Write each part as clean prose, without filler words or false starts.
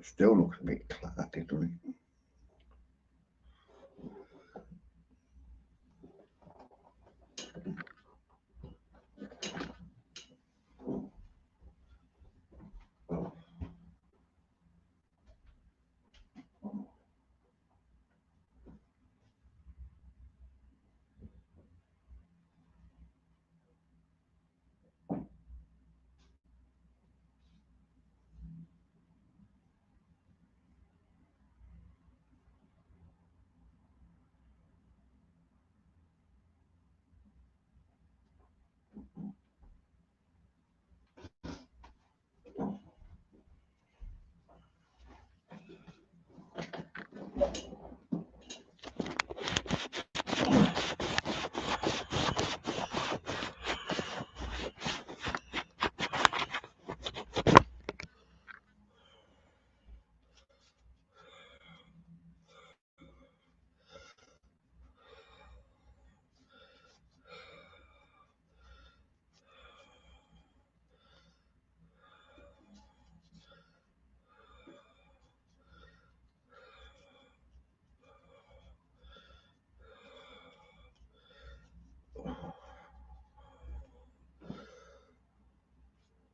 Still looks a bit cloudy, doesn't it?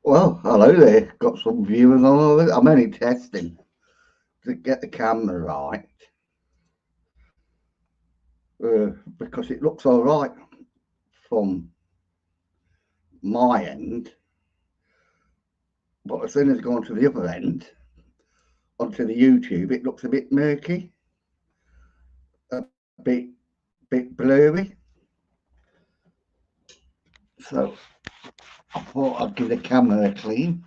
Well, hello there. Got some viewers on all this. I'm only testing to get the camera right because it looks all right from my end, but as soon as I go onto the other end, onto the YouTube, it looks a bit murky, a bit blurry. So I thought I'd give the camera a clean.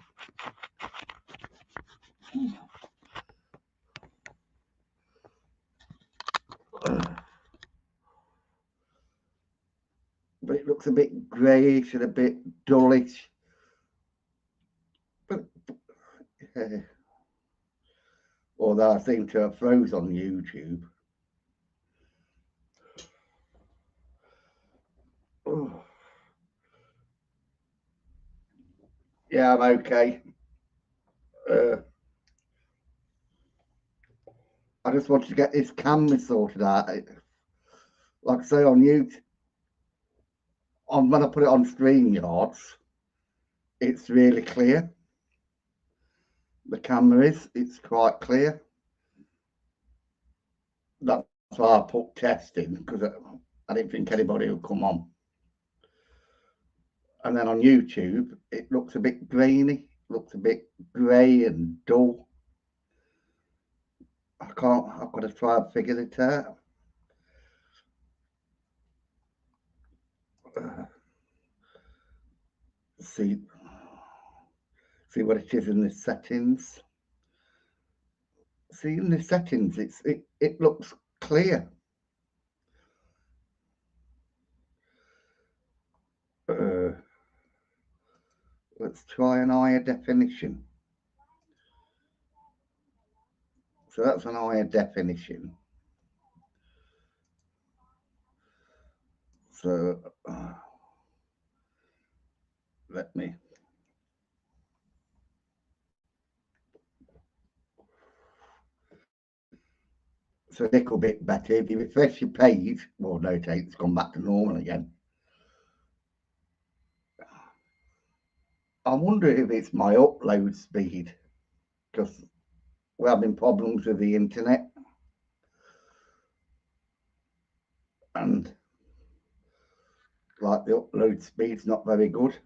But it looks a bit greyish and a bit dullish. But although I seem to have froze on YouTube. Oh. Yeah, I'm okay. I just wanted to get this camera sorted out. Like I say on YouTube, when I put it on StreamYards, it's really clear. The camera it's quite clear. That's why I put testing, because I didn't think anybody would come on. And then on YouTube, it looks a bit grainy, looks a bit grey and dull. I've got to try and figure it out. See what it is in the settings. See, in the settings, it looks clear. Let's try an higher definition. So that's an higher definition. So let me. So a little bit better. If you refresh your page, well, no, it's gone back to normal again. I wonder if it's my upload speed, because we're having problems with the internet. And like the upload speed's not very good.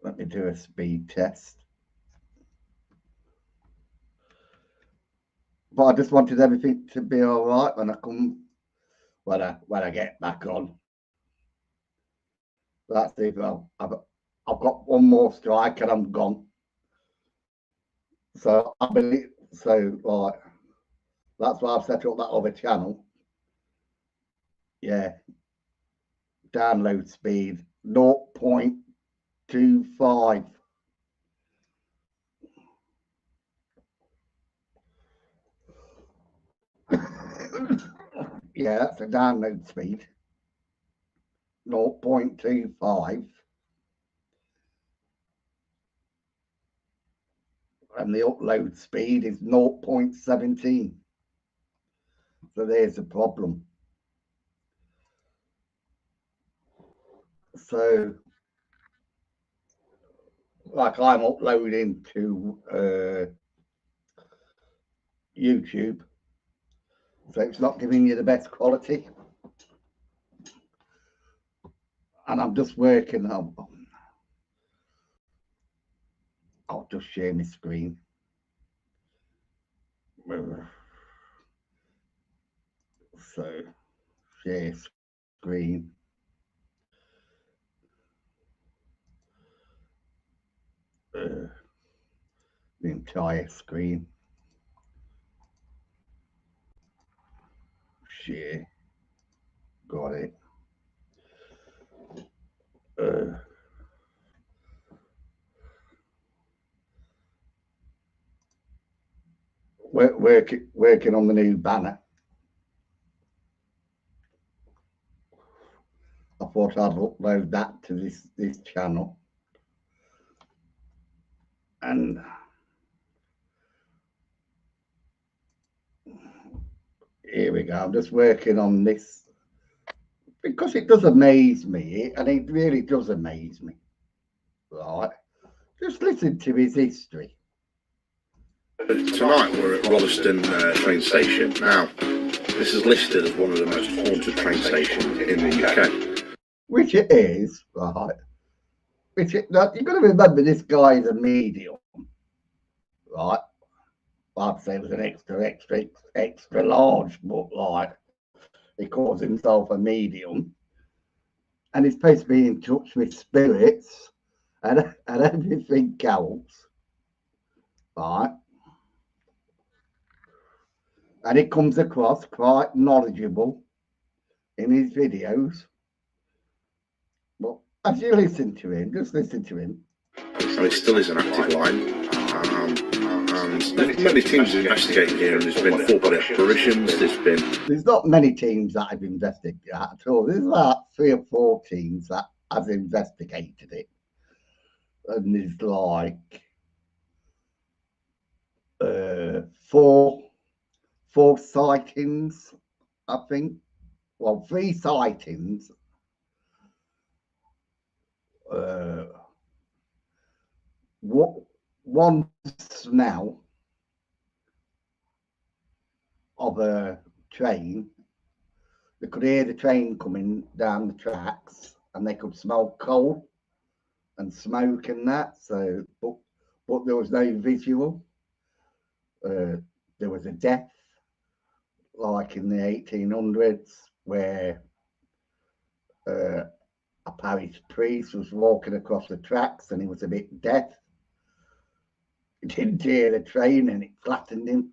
Let me do a speed test. But I just wanted everything to be all right when I get back on. That's it. Well, I've got one more strike and I'm gone. So I believe like that's why I've set up that other channel. Yeah. Download speed 0.25. Yeah, that's a download speed. 0.25. and the upload speed is 0.17. So there's a problem. So, like, I'm uploading to YouTube, so it's not giving you the best quality. And I'm just working on, I'll just share my screen. So, share screen. The entire screen. Share. Got it. Working on the new banner. I thought I'd upload that to this channel. And here we go. I'm just working on this because it does amaze me, and it really does amaze me. Right. Just listen to his history. Tonight we're at Rolleston train station. Now, this is listed as one of the most haunted train stations in the UK. Which it is, right? Which you've got to remember, this guy is a medium, right? I'd say it was an extra large, but like he calls himself a medium, and he's supposed to be in touch with spirits and everything else, right? And he comes across quite knowledgeable in his videos. But as you listen to him, just listen to him. And it still is an active line. And many teams have investigated here, and there's been full-body apparitions. There's not many teams that have investigated that at all. There's about 3 or 4 teams that have investigated it, and there's like 4 sightings, I think. Well, 3 sightings. One smell of a train. They could hear the train coming down the tracks, and they could smell coal and smoke and that. So, but there was no visual. There was a death, like in the 1800s, where a parish priest was walking across the tracks, and he was a bit deaf. He didn't hear the train, and it flattened him.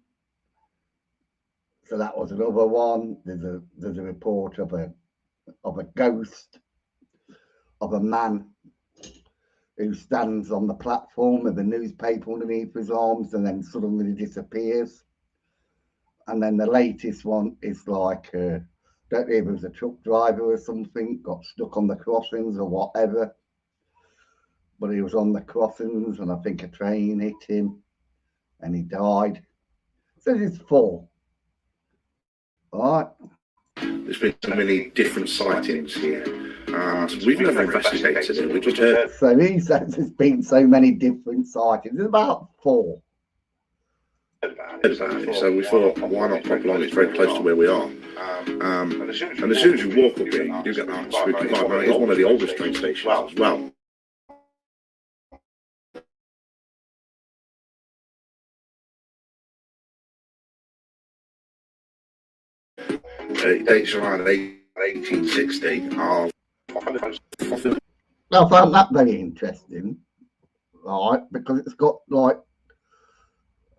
So that was another one. There's a report of a ghost of a man who stands on the platform with a newspaper underneath his arms and then suddenly disappears. And then the latest one is like, don't know if it was a truck driver or something, got stuck on the crossings or whatever. But he was on the crossings, and I think a train hit him and he died. So there's 4. All right. There's been so many different sightings here. We've never investigated it. We just heard. So he says there's been so many different sightings. There's about 4. So we thought, why not pop along? It's very close to where we are. And as soon as you walk up here, you do get that spooky vibe. Now, it's one of the oldest train stations as well. It dates around 1860. I found that very interesting, right? Because it's got like,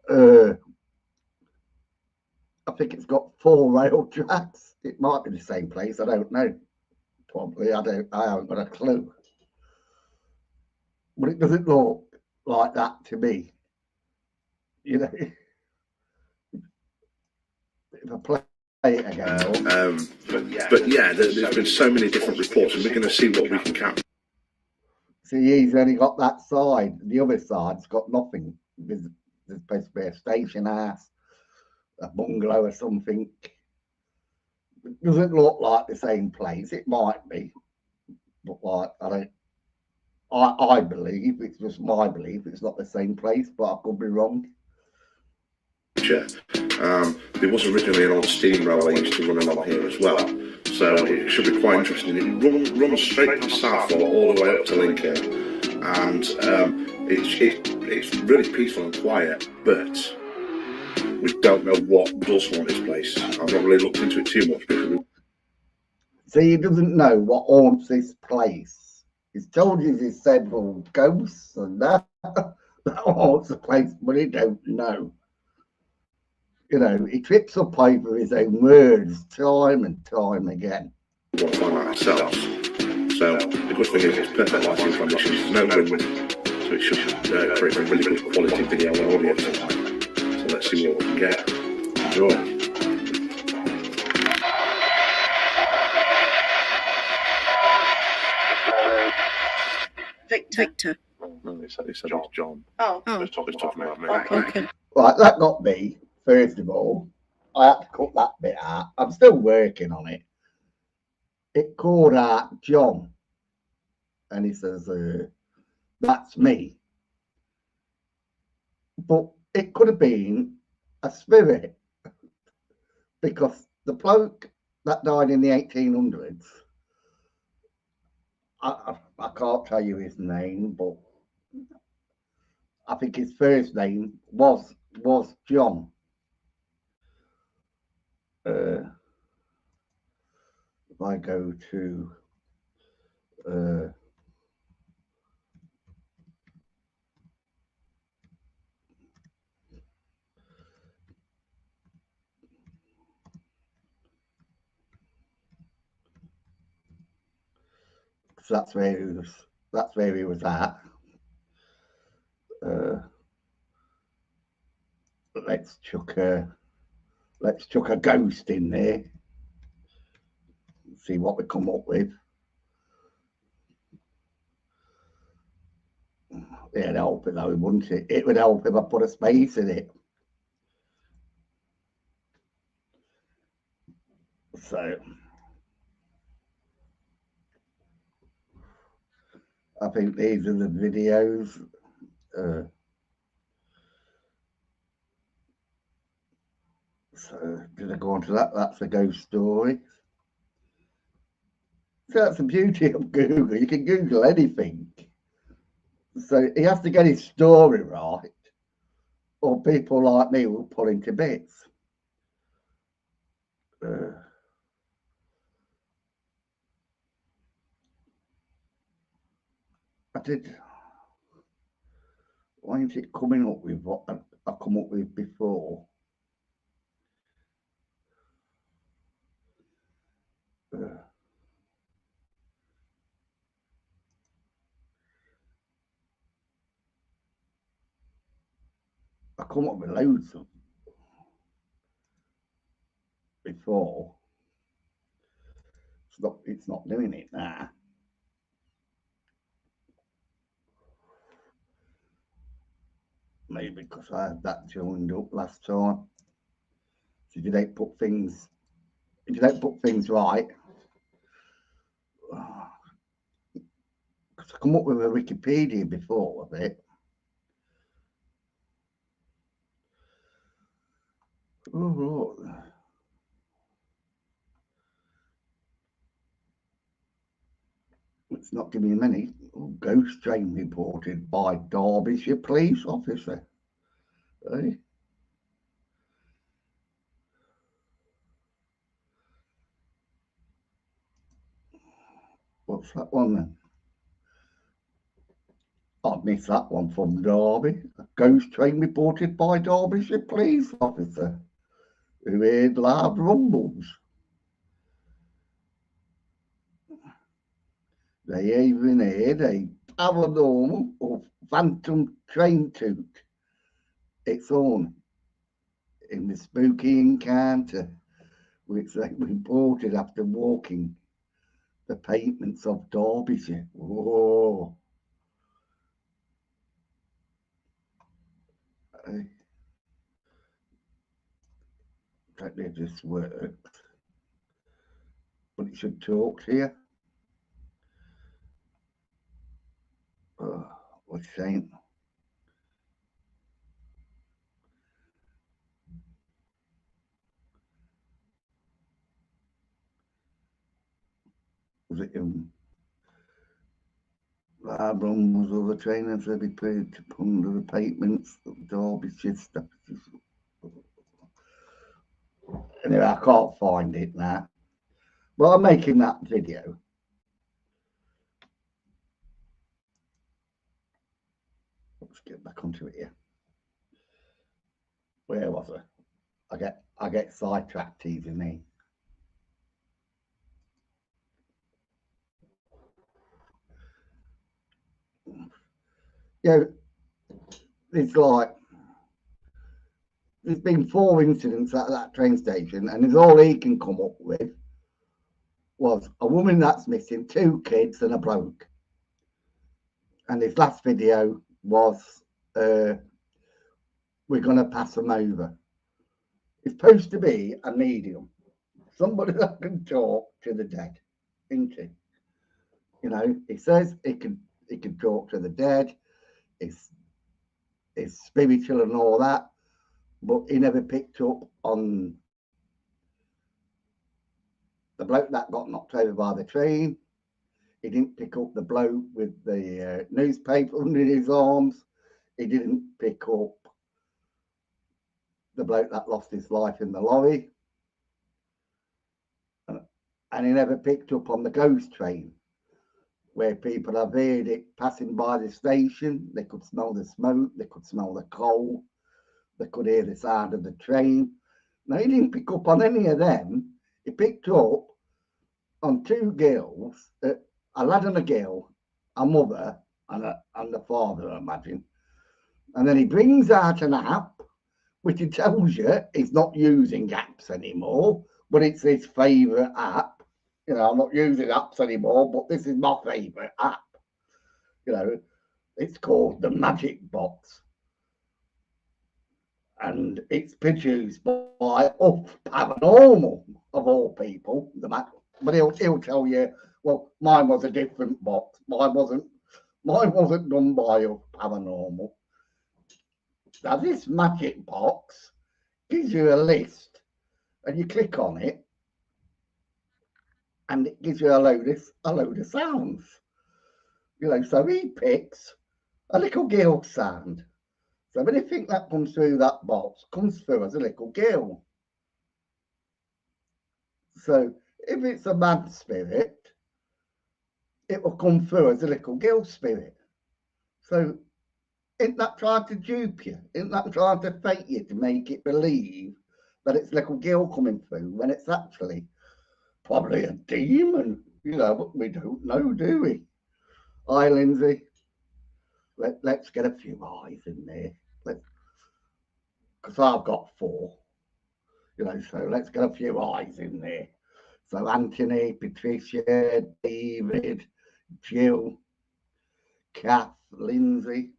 I think it's got 4 rail tracks. It might be the same place. I don't know. Probably. I haven't got a clue. But it doesn't look like that to me. You know, if I play it again. But yeah, there's been so many different reports, and we're going to see what we can capture. See, he's only got that side. The other side's got nothing. there's supposed to be a station house, a bungalow or something. It doesn't look like the same place. It might be, but like I believe, it's just my belief, it's not the same place, but I could be wrong. There was originally an old steam railway used to run along here as well, so it should be quite interesting. It runs straight past Southall all the way up to Lincoln, and it's really peaceful and quiet, but we don't know what does haunt this place. I've not really looked into it too much because So he doesn't know what haunts this place. He's told you there's several ghosts and that haunts the place, but he don't know. You know, he trips up over his own words time and time again. we want to find out ourselves. So the good thing is it's perfect lighting conditions, no wind, so it should create a really good quality video and audio. So let's see what we can get. Enjoy. Victor. No, they said it's John. Oh. Just talking about me. Okay. Right, that got me, first of all. I had to cut that bit out. I'm still working on it. It called out John. And he says, that's me. But it could have been a spirit. Because the bloke that died in the 1800s, I can't tell you his name, but I think his first name was John. If I go to so that's where he was at. Let's chuck a ghost in there. See what we come up with. It'd help it though, wouldn't it? It would help if I put a space in it. So I think these are the videos. So did I go on to that? That's a ghost story. So that's the beauty of Google. You can Google anything. So he has to get his story right, or people like me will pull him to bits. Why isn't it coming up with what I come up with before? I come up with loads of before. It's not doing it now. Maybe because I had that joined up last time. So if you don't put things right, because I come up with a Wikipedia before of it. Oh, look. It's not giving me many. Oh, ghost train reported by Derbyshire police officer. Hey. What's that one then? I missed that one from Derby. A ghost train reported by Derbyshire police officer who heard loud rumbles. They even heard a paranormal or phantom train toot its own in the spooky encounter which they reported after walking the pavements of Derbyshire. Whoa. I don't know if this works, but it should talk to you. Oh, what's it saying? Was it Barbron was other trainers will be paid to ponder the payments of Derbyshire stuff. Anyway, I can't find it now. But I'm making that video. Let's get back onto it here. Where was I? I get sidetracked easily. Yeah, it's like there's been 4 incidents at that train station, and it's all he can come up with was a woman that's missing, 2 kids, and a bloke. And his last video was, we're going to pass them over. It's supposed to be a medium, somebody that can talk to the dead, isn't he? You know, he says he can talk to the dead. It's spiritual and all that, but he never picked up on the bloke that got knocked over by the train. He didn't pick up the bloke with the newspaper under his arms. He didn't pick up the bloke that lost his life in the lorry. And he never picked up on the ghost train, where people have heard it passing by the station. They could smell the smoke, they could smell the coal, they could hear the sound of the train. Now, he didn't pick up on any of them. He picked up on 2 girls, a lad and a girl, a mother and the father, I imagine. And then he brings out an app, which he tells you he's not using apps anymore, but it's his favourite app. You know, I'm not using apps anymore, but this is my favourite app. You know, it's called the Magic Box. And it's produced by Up Paranormal, of all people. But he'll tell you, well, mine was a different box. Mine wasn't done by Up Paranormal. Now, this Magic Box gives you a list, and you click on it, and it gives you a load of sounds. You know, so he picks a little girl sound. So anything that comes through that box comes through as a little girl. So if it's a man spirit, it will come through as a little girl spirit. So isn't that trying to dupe you? Isn't that trying to fake you to make it believe that it's little girl coming through when it's actually probably a demon? You know, but we don't know, do we? Hi, Lindsay. Let's get a few eyes in there. Because I've got 4. You know, so let's get a few eyes in there. So Anthony, Patricia, David, Jill, Kath, Lindsay.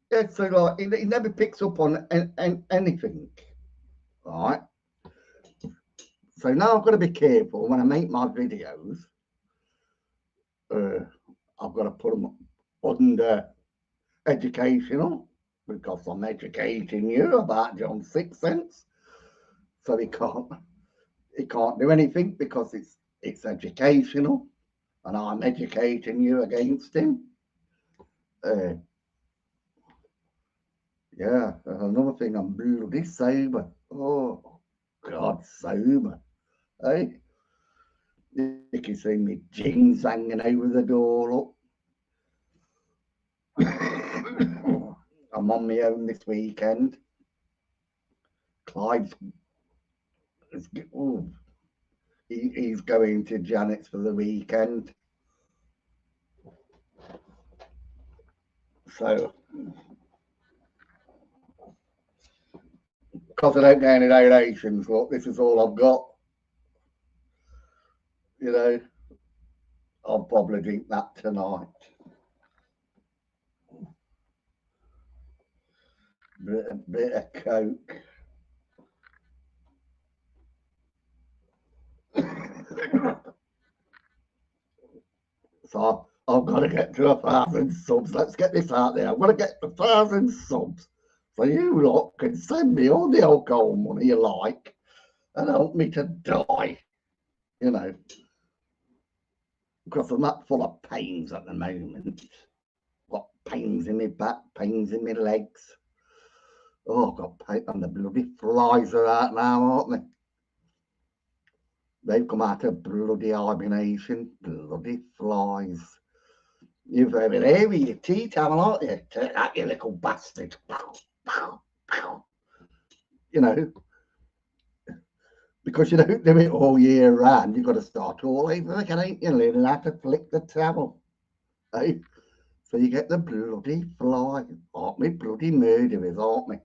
Yeah, so like he never picks up on anything, right? So now I've got to be careful when I make my videos. I've got to put them under educational, because I'm educating you about John's 6th sense. So he can't do anything because it's educational, and I'm educating you against him. Yeah, another thing, I'm bloody sober. Oh God, sober. Hey, you can see me jeans hanging over the door. Look. I'm on my own this weekend. Clyde's he's going to Janet's for the weekend. So, because I don't get any donations, look, this is all I've got. You know, I'll probably drink that tonight. bit of coke. So I've got to get to 1,000 subs. Let's get this out there. I've got to get 1,000 subs. So you lot can send me all the alcohol money you like and help me to die. You know, because I'm that full of pains at the moment. Got pains in my back, pains in my legs. Oh, I've got pain, and the bloody flies are out now, aren't they? They've come out of bloody hibernation. Bloody flies. You've over there with your tea towel, aren't you? Take that, you little bastard. Pow, pow, pow. You know, because you don't do it all year round, you've got to start all over again, ain't you? Learning how to flick the towel. Eh? So you get the bloody fly. Aren't we bloody murderers, aren't we?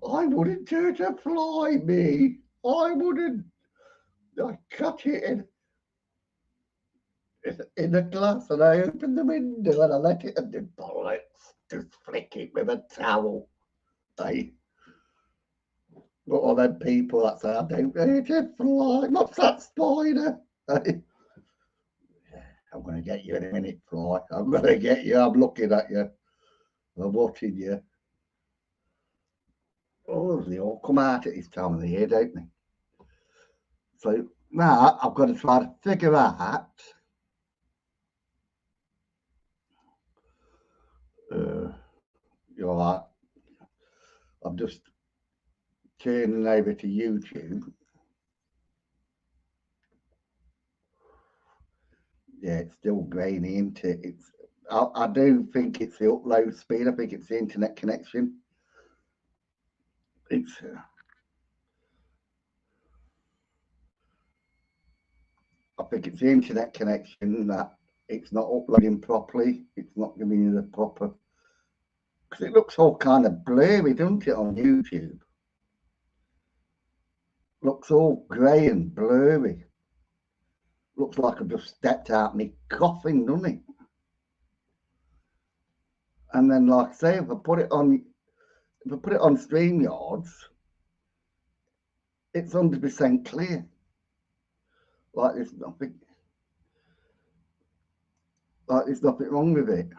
I wouldn't hurt a fly, me. I wouldn't. I cut it in the glass and I opened the window and I let it and the bollocks just flick it with a towel. Eh? But all them people that say, I don't hurt a fly. What's that spider? Eh? I'm going to get you in a minute, fly. I'm going to get you. I'm looking at you. I'm watching you. Oh, they all come out at this time of the year, don't they? So now I've got to try to figure out you're right. I'm just turning over to YouTube. Yeah, it's still grainy, isn't it? I do think it's the upload speed. I think it's the internet connection. I think it's the internet connection that it's not uploading properly. It's not giving you the proper, because it looks all kind of blurry, doesn't it, on YouTube? Looks all grey and blurry. Looks like I've just stepped out me coughing, doesn't it? And then, like I say, if I put it on StreamYards, it's 100% clear. Like there's nothing wrong with it.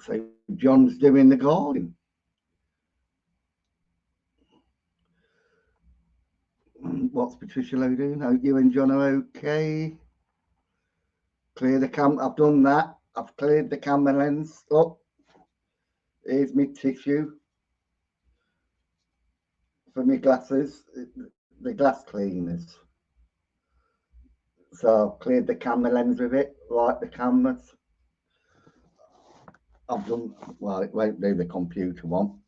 So John's doing the garden. What's Patricia Lowe doing? Hope you and John are okay. Clear the cam. I've done that. I've cleared the camera lens. Oh, here's my tissue for my glasses, the glass cleaners. So I've cleared the camera lens with it, like the cameras. I've done, well, it won't do the computer one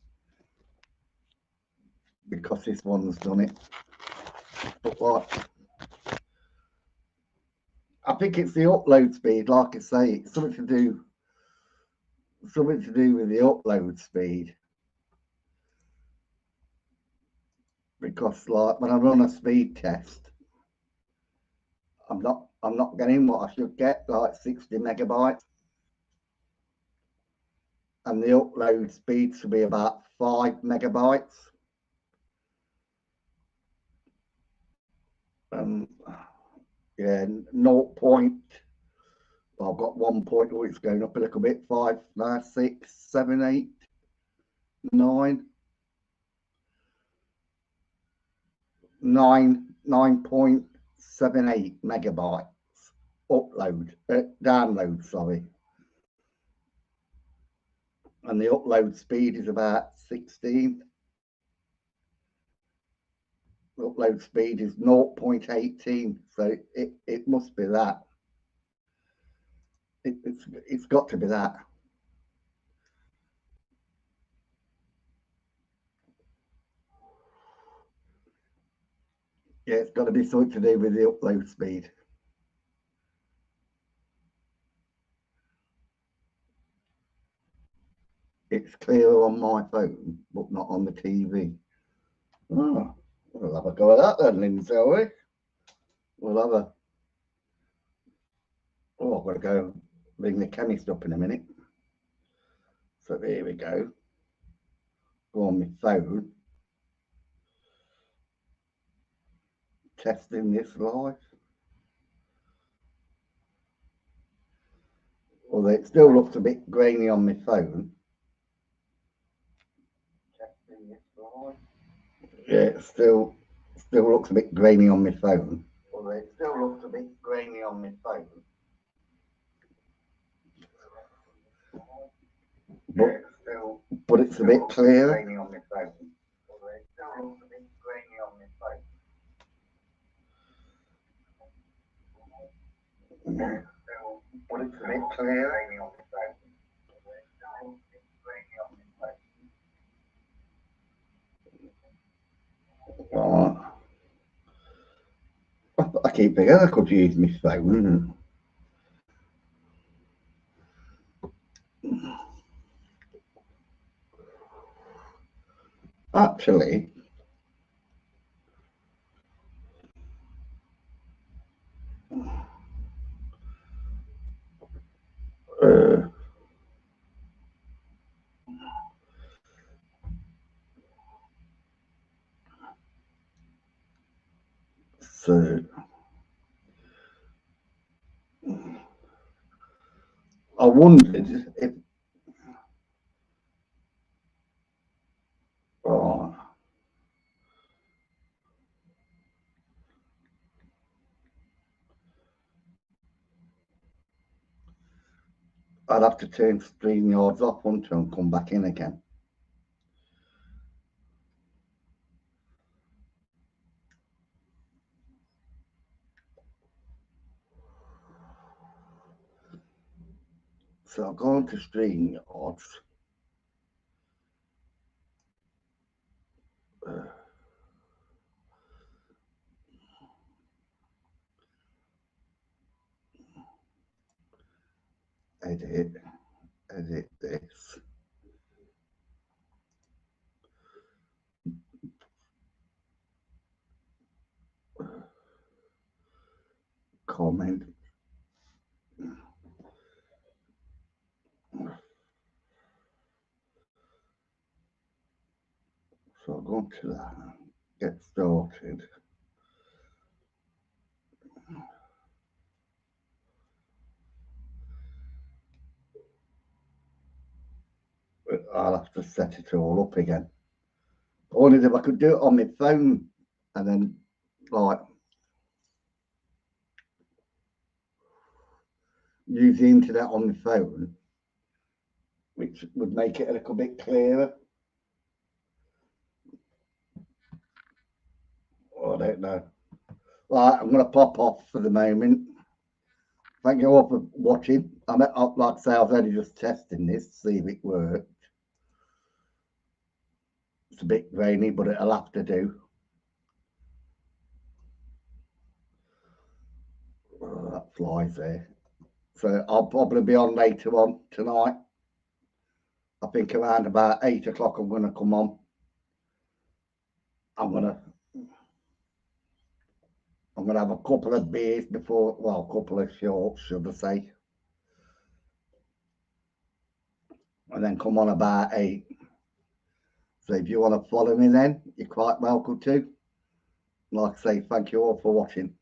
because this one's done it. But what? I think it's the upload speed, like I say, it's something to do with the upload speed. Because like when I run a speed test, I'm not getting what I should get, like 60 megabytes. And the upload speed should be about 5 megabytes. Yeah, 0. Well, I've got 1 point. Oh, it's going up a little bit. 5, 9, 6, 7, 8, 9. 9.78 megabytes download, sorry. And the upload speed is about 16. The upload speed is 0.18, so it must be that. It's got to be that. Yeah, it's got to be something to do with the upload speed. It's clearer on my phone, but not on the TV. Oh, we'll have a go at that then, Lindsay, shall we? we'll have a. Oh, I've got to go ring the chemist up in a minute. So there we go. Go on my phone. Testing this live. Although it still looks a bit grainy on my phone. Testing this live. Yeah, it still looks a bit grainy on my phone. Although it still looks a bit grainy on my phone. But it's a bit clearer. But it's a bit clearer. Right. I keep thinking I could use my phone. Actually, so I wondered if I'd have to turn StreamYards off until and come back in again. So I'll go on to StreamYards. Edit this. Comment. So I'll go on to that. Get started. I'll have to set it all up again. Only if I could do it on my phone and then like use the internet on the phone, which would make it a little bit clearer. Oh, I don't know. Right, I'm going to pop off for the moment. Thank you all for watching. Like I say, I was only just testing this to see if it worked. It's a bit grainy, but it'll have to do. Oh, that flies there. So I'll probably be on later on tonight. I think around about 8 o'clock I'm going to come on. I'm going to have a couple of beers before, well, a couple of shorts, should I say. And then come on about 8. So if you want to follow me then, you're quite welcome to. Like I say, thank you all for watching.